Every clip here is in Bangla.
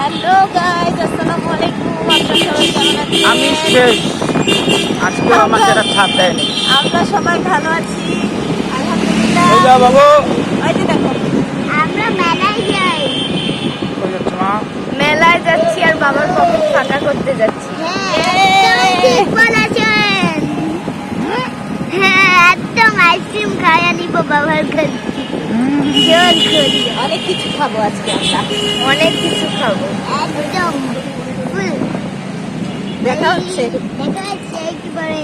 হ্যালো গাইস, আসসালামু আলাইকুম। আপনারা সবাই কেমন আছেন? আমি শেষ। আজকে আমাকে একটা ছাপ দেয়নি। আমরা সবাই ভালো আছি আলহামদুলিল্লাহ। এই যা বাবু, ওই যে দেখো, আমরা মেলায় যাই। কই যাচ্ছ মা? মেলায় যাচ্ছি আর বাবার পকেট ফাঁকা করতে যাচ্ছি। ঠিক বলেছেন। হ্যাঁ, একদম আইসক্রিম খাইয়া নিব বাবার কাছে। জল করি, অনেক কিছু খাবো আজকে। আমরা অনেক কিছু খাবো, একদম ফুল। দেখা হচ্ছে একবারে।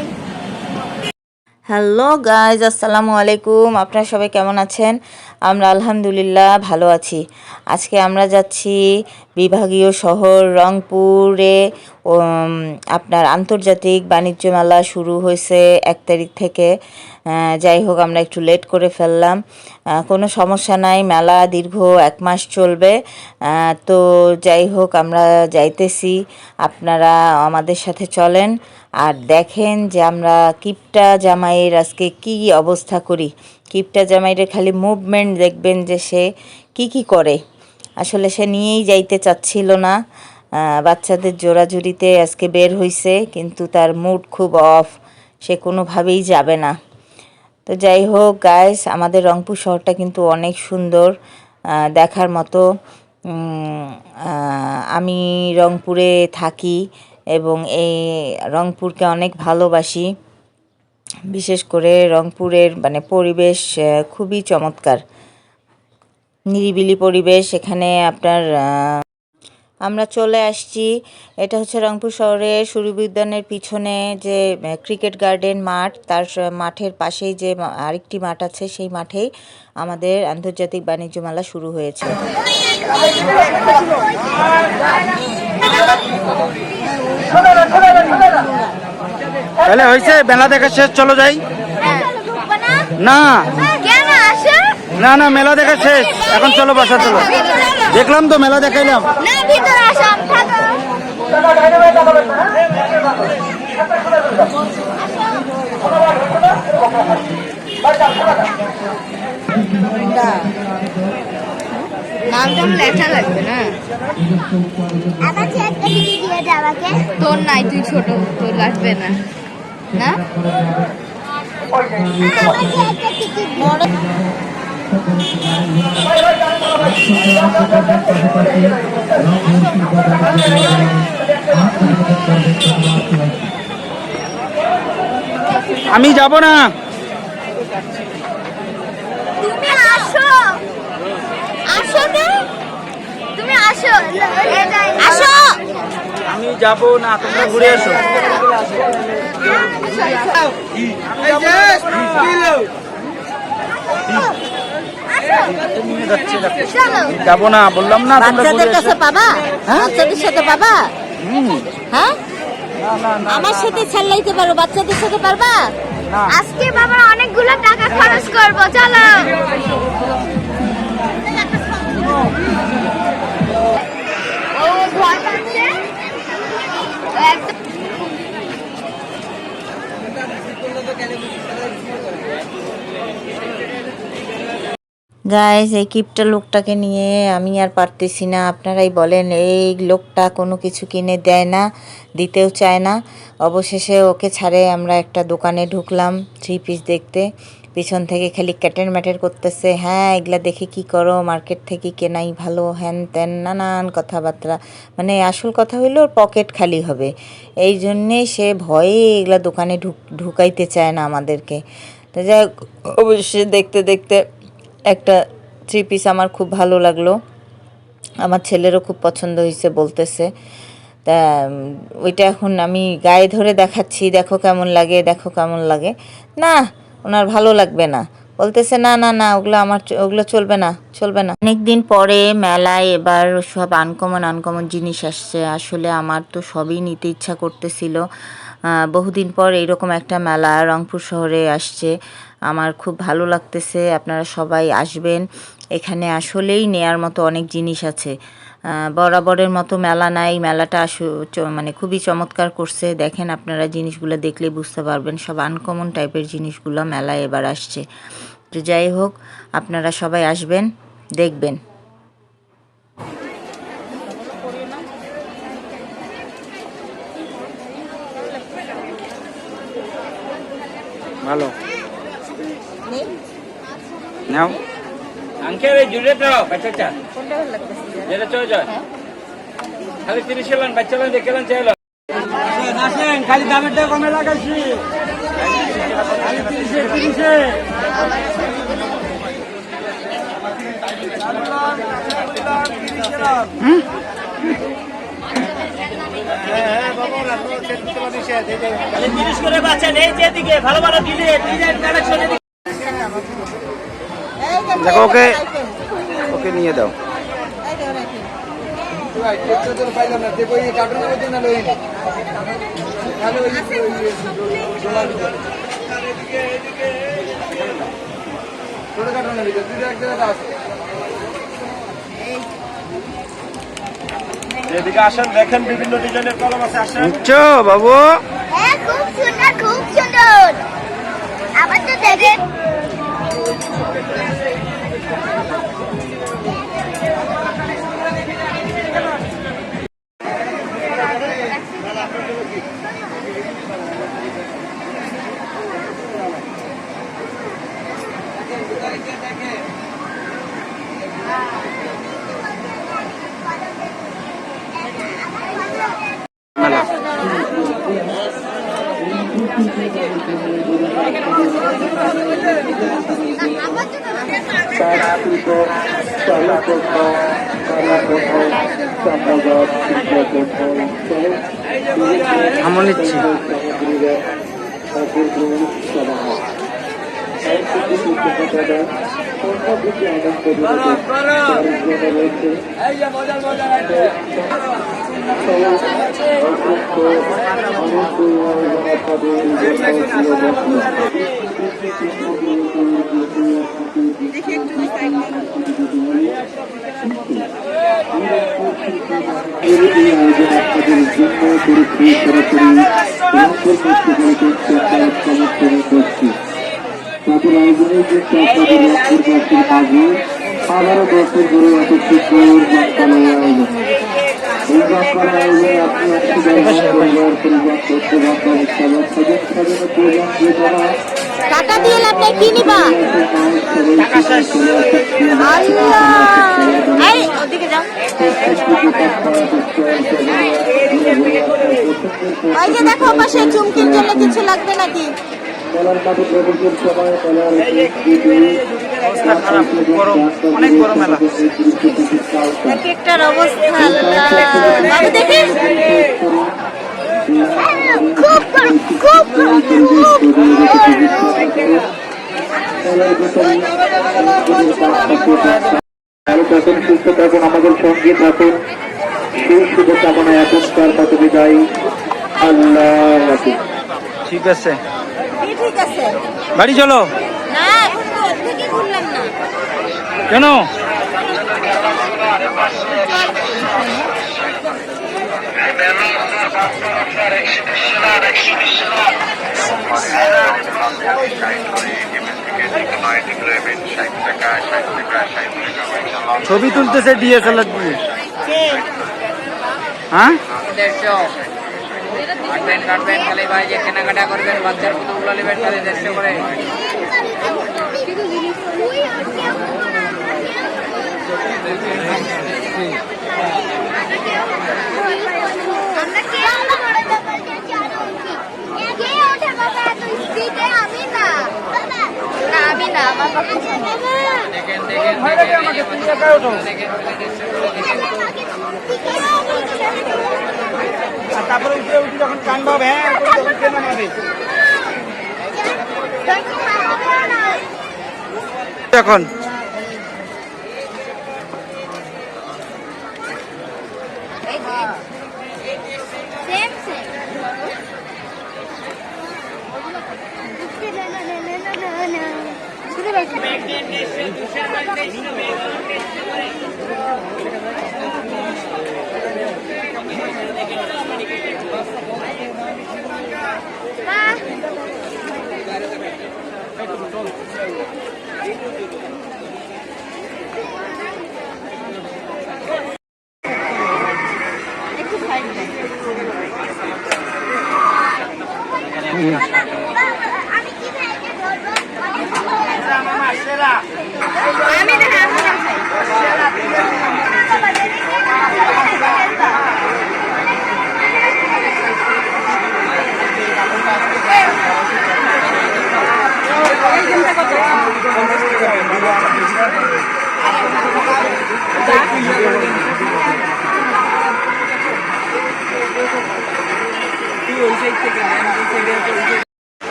হ্যালো গাইজ, আসসালামু আলাইকুম। আপনারা সবাই কেমন আছেন? আমরা আলহামদুলিল্লাহ ভালো আছি। আজকে আমরা যাচ্ছি বিভাগীয় শহর রংপুরে। আপনার আন্তর্জাতিক বাণিজ্য মেলা শুরু হয়েছে 1 তারিখ থেকে। যাই হোক, আমরা একটু লেট করে ফেললাম। কোনো সমস্যা নাই, মেলা দীর্ঘ 1 মাস চলবে। তো যাই হোক, আমরা যাইতেছি, আপনারা আমাদের সাথে চলেন আর দেখেন যে আমরা কিপটা জামাইয়ের আজকে কি অবস্থা করি। কিপটা জামাইয়ের খালি মুভমেন্ট দেখবেন যে সে কি করে। আসলে সে নিয়েই যাইতে চাচ্ছিল না। বাচ্চাদের জোরাজুরিতে আজকে বের হইছে, কিন্তু তার মুড খুব অফ, সে কোনোভাবেই যাবে না। তো যাই হোক গাইস, আমাদের রংপুর শহরটা কিন্তু অনেক সুন্দর, দেখার মতো। আমি রংপুরে থাকি এবং এই রংপুরকে অনেক ভালোবাসি। বিশেষ করে রংপুরের পরিবেশ খুবই চমৎকার, নিরিবিলি পরিবেশ। এখানে আপনার আমরা চলে আসছি। এটা হচ্ছে রংপুর শহরের সুরভি উদ্যানের পিছনে যে ক্রিকেট গার্ডেন মাঠ, তার মাঠের পাশেই যে আরেকটি মাঠ আছে, সেই মাঠেই আমাদের আন্তর্জাতিক বাণিজ্য মেলা শুরু হয়েছে। তাহলে হয়েছে, মেলা দেখা শেষ, চলো যাই। না না না, মেলা দেখা শেষ, এখন চলো বাসা চলো। দেখলাম তো, মেলা দেখাইলাম। নামটা লেখা লাগবে না, তোর নাই, তুই ছোট, তোর লাগবে না। না আমি যাব না। তুমি আসো, আসো না, তুমি আসো, আসো। আমি যাব না, তোমরা ঘুরে আসো। যাব না, বললাম না। বাচ্চাদের কাছে পাবা, বাচ্চাদের সাথে পাবা। হ্যাঁ, আমার সাথে ছাড়লাইতে পারো, বাচ্চাদের সাথে পারবা। আজকে বাবা অনেকগুলো টাকা খরচ করবো, চলো। ও ভয় পাচ্ছে একদম। গাইস, এই কিপটা লোকটাকে নিয়ে আমি আর পারতেছি না। আপনারাই বলেন, এই লোকটা কোনো কিছু কিনে দেয় না, দিতেও চায় না। অবশেষে ওকে ছাড়ে আমরা একটা দোকানে ঢুকলাম 3 পিস দেখতে। পিছন থেকে খালি ক্যাটের ম্যাটের করতেছে, হ্যাঁ এগুলা দেখে কি করো, মার্কেট থেকে কেনাই ভালো, হ্যান ত্যান নানান কথাবার্তা। আসল কথা হইলো ওর পকেট খালি হবে, এই জন্যে সে ভয়ে এগুলা দোকানে ঢুকাইতে চায় না আমাদেরকে। তো যাই হোক, অবশ্যই দেখতে দেখতে একটা 3 পিস আমার খুব ভালো লাগলো, আমার ছেলেরও খুব পছন্দ হয়েছে বলতেছে। তা ওইটা এখন আমি গায়ে ধরে দেখাচ্ছি, দেখো কেমন লাগে, দেখো কেমন লাগে। না, ওনার ভালো লাগবে না, বলতেছে না না না, ওগুলো চলবে না, চলবে না। অনেকদিন পরে মেলায় এবার সব আনকমন জিনিস আসছে। আসলে আমার তো সবই নিতে ইচ্ছা করতেছিল। বহুদিন পর এইরকম একটা মেলা রংপুর শহরে আসছে, আমার খুব ভালো লাগতেছে। আপনারা সবাই আসবেন, এখানে আসলেই নেয়ার মতো অনেক জিনিস আছে। বরাবরের মতো মেলা নাই, মেলাটা খুবই চমৎকার করছে। দেখেন, আপনারা জিনিসগুলো দেখলে বুঝতে পারবেন, সব আনকমন টাইপের জিনিসগুলো মেলায় এবার আসছে। তো যাই হোক, আপনারা সবাই আসবেন, দেখবেন। ভালো নেই নাও। আঙ্কেল এই জুড়েটা বাচ্চাটা কোনটা ভালো লাগতেছে যেটা চলে যায় খালি 30 এলেন বাচ্চারা দেখলেন চাইলো আসেন খালি দামেরটা কমে লাগাইছি খালি 30 করে বাচ্চা নেই যেদিকে ভালো ভালো দিলে ডিজাইন কালেকশন দেখো ওকে নিয়ে দাও। এদিকে আসেন দেখেন বিভিন্ন ডিজাইনের কলম আছে আসেন বুঝছো বাবু? হ্যাঁ খুব সুন্দর খুব সুন্দর আবার তো দেখেন আমন নিচ্ছি। এই যে মজার মজার আছে আবারও বছর ধরে এত সুন্দর বাচ্চালয় আয়োজন এই বাচ্চার আয়োজনে আপনি পরিবার পরিবার করতে বাচ্চা টাকা দিয়ে লাগবে কি নিবা এই ওদিকে যাও ওই যে দেখো পাশে চুমকির জন্য কিছু লাগবে নাকি মেলার মাঠে প্রবেশের সময় মেলার অবস্থা খারাপ, গরম, অনেক গরম মেলা। এক একটার অবস্থা আল্লাহ বাবু দেখি খুব গরম, খুব গরম, খুব ভালো থাকুন, সুস্থ থাকুন, আমাদের সঙ্গে থাকুন, সেই শুভকামনায় এখনকার মতো বিদায়। আল্লাহ হাফেজ। ঠিক আছে, কি ঠিক আছে বাড়ি চলো। না এখন তো ওর থেকে ঘুরলাম না কেন? ছবি তুলতেছে ডিএসএলআর দিয়ে। হ্যাঁ, 150 কাটবেন খালি ভাই যে কেনাকাটা করবেন বাচ্চার পুতুলগুলো নেবেন খালি 150 করে আমি না আমার পক্ষে দেখেন দেখেন আর তারপরে উঠে উঠে যখন কান পাবে, হ্যাঁ তখন কে নামাবে এখন? আমি কি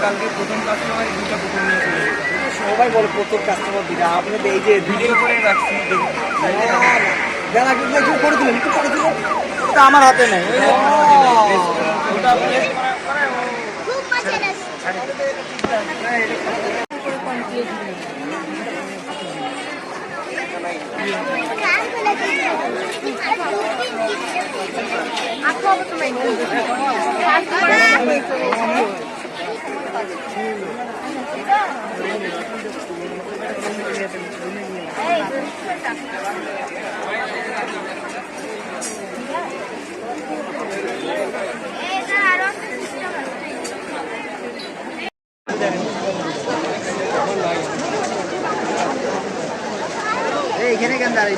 কালকে প্রথম কাস্টমার দুটা পুকুর নিয়ে চলে সবাই বলে প্রত্যেক কাস্টমার দিটা আপনি এই যে ভিডিও করে রাখছি বেলা কিন্তু একটু করে দিলেন একটু করে দিলেন ওটা আমার হাতে নেই ওটা প্লেস খুব মজা লাগছে কান খুলে দিয়েছে আপু আপু তুমি এইখানে কেন দাঁড়িয়ে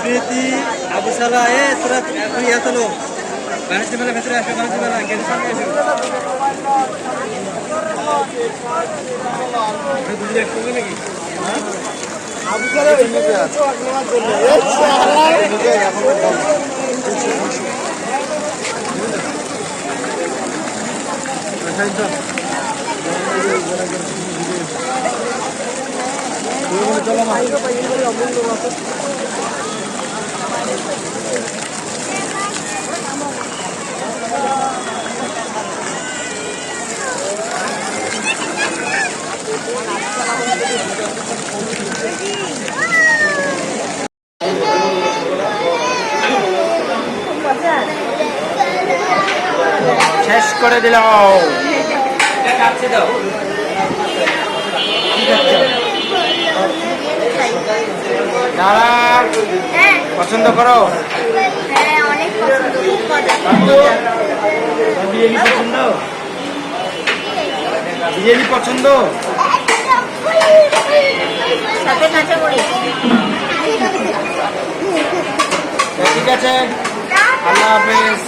প্রীতি আবু সালা তোরা এখন ইয়া চলো বাণিজ্য মেলা ভেতরে আসবে বাণিজ্য মেলা গেট সামনে আসবে নাকি আবু সালা শেষ করে দিল দাও দাঁড়া পছন্দ করো হ্যাঁ অনেক পছন্দ খুব মজা বিরিয়ানি পছন্দ বিরিয়ানি পছন্দ সাথে কাঁচা মরিচ ঠিক আছে আল্লাহ হাফেজ